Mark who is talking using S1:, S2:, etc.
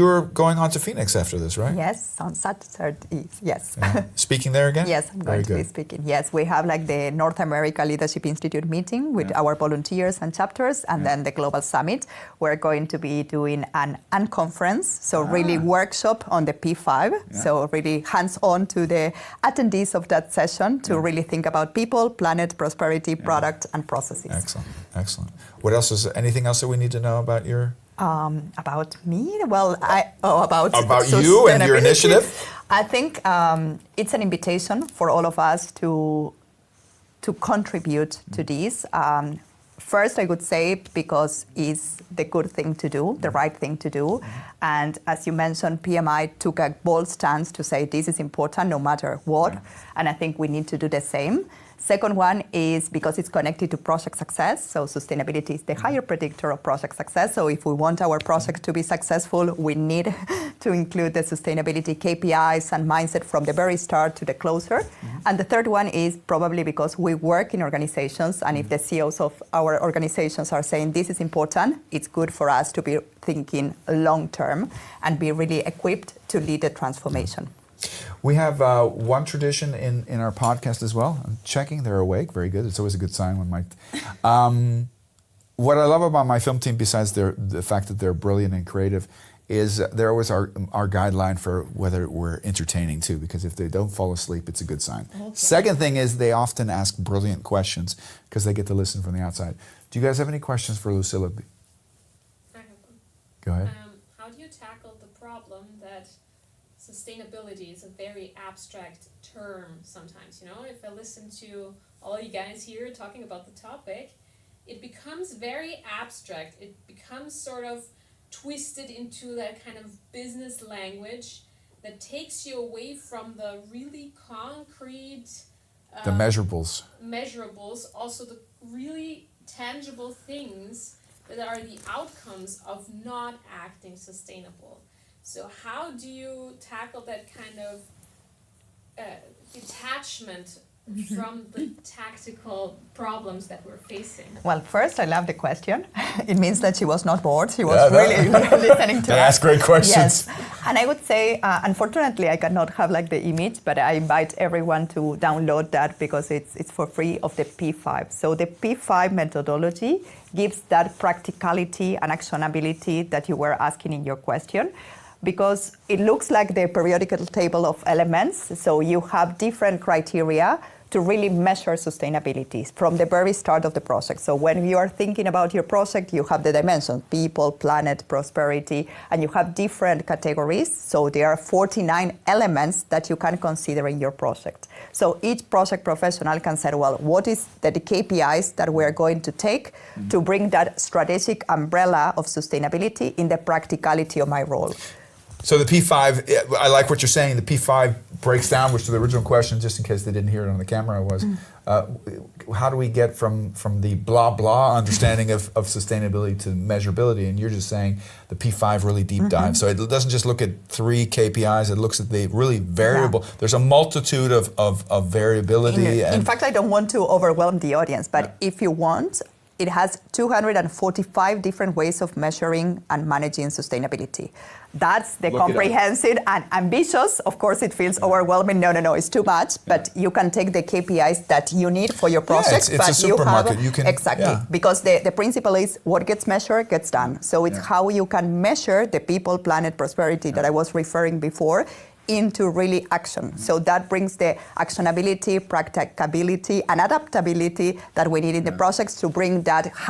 S1: You're going on to Phoenix after this, right?
S2: Yes, on Saturday, yes.
S1: Speaking there again?
S2: Yes, I'm going to be speaking. Yes, we have like the North America Leadership Institute meeting with our volunteers and chapters, and then the Global Summit. We're going to be doing an unconference, so really workshop on the P5, so really hands-on to the attendees of that session to really think about people, planet, prosperity, product, and processes.
S1: Excellent, excellent. What else is, anything else that we need to know about your...
S2: About me? Well, about
S1: you and your initiative?
S2: I think it's an invitation for all of us to contribute to this. First, I would say because it's the good thing to do, the right thing to do. And as you mentioned, PMI took a bold stance to say this is important no matter what. And I think we need to do the same. Second one is because it's connected to project success. So sustainability is the higher predictor of project success. So if we want our project to be successful, we need to include the sustainability KPIs and mindset from the very start to the closer. And the third one is probably because we work in organizations, and if the CEOs of our organizations are saying this is important, it's good for us to be thinking long term and be really equipped to lead the transformation.
S1: We have one tradition in our podcast as well. I'm checking, they're awake. Very good. It's always a good sign when my... what I love about my film team, besides the fact that they're brilliant and creative, is they're always our guideline for whether we're entertaining too, because if they don't fall asleep, it's a good sign. Okay. Second thing is they often ask brilliant questions because they get to listen from the outside. Do you guys have any questions for Lucila?
S3: I have one.
S1: Go ahead.
S3: How do you tackle the problem that sustainability is a very abstract term sometimes? You know, if I listen to all you guys here talking about the topic, it becomes very abstract. It becomes sort of twisted into that kind of business language that takes you away from the really concrete
S1: the measurables,
S3: also the really tangible things that are the outcomes of not acting sustainable. So how do you tackle that kind of detachment from the tactical problems that we're facing?
S2: Well, first, I love the question. It means that she was not bored. She was really listening to us.
S1: Ask great questions.
S2: Yes. And I would say, unfortunately, I cannot have like the image, but I invite everyone to download that because it's for free, of the P5. So the P5 methodology gives that practicality and actionability that you were asking in your question, because it looks like the periodical table of elements. So you have different criteria to really measure sustainability from the very start of the project. So when you are thinking about your project, you have the dimensions: people, planet, prosperity, and you have different categories. So there are 49 elements that you can consider in your project. So each project professional can say, well, what is the KPIs that we're going to take to bring that strategic umbrella of sustainability in the practicality of my role?
S1: So the P5, I like what you're saying. The P5 breaks down, which to the original question, just in case they didn't hear it on the camera, was how do we get from the blah blah understanding of sustainability to measurability? And you're just saying the P5 really deep dive. So it doesn't just look at 3 KPIs, it looks at the really variable. There's a multitude of variability.
S2: In fact, I don't want to overwhelm the audience, but if you want, it has 245 different ways of measuring and managing sustainability. That's the comprehensive and ambitious. Of course, it feels overwhelming. No, it's too much. But you can take the KPIs that you need for your project.
S1: It's a supermarket. You can,
S2: exactly. Because the principle is what gets measured gets done. So it's how you can measure the people, planet, prosperity that I was referring before into really action. So that brings the actionability, practicability, and adaptability that we need in the projects to bring that high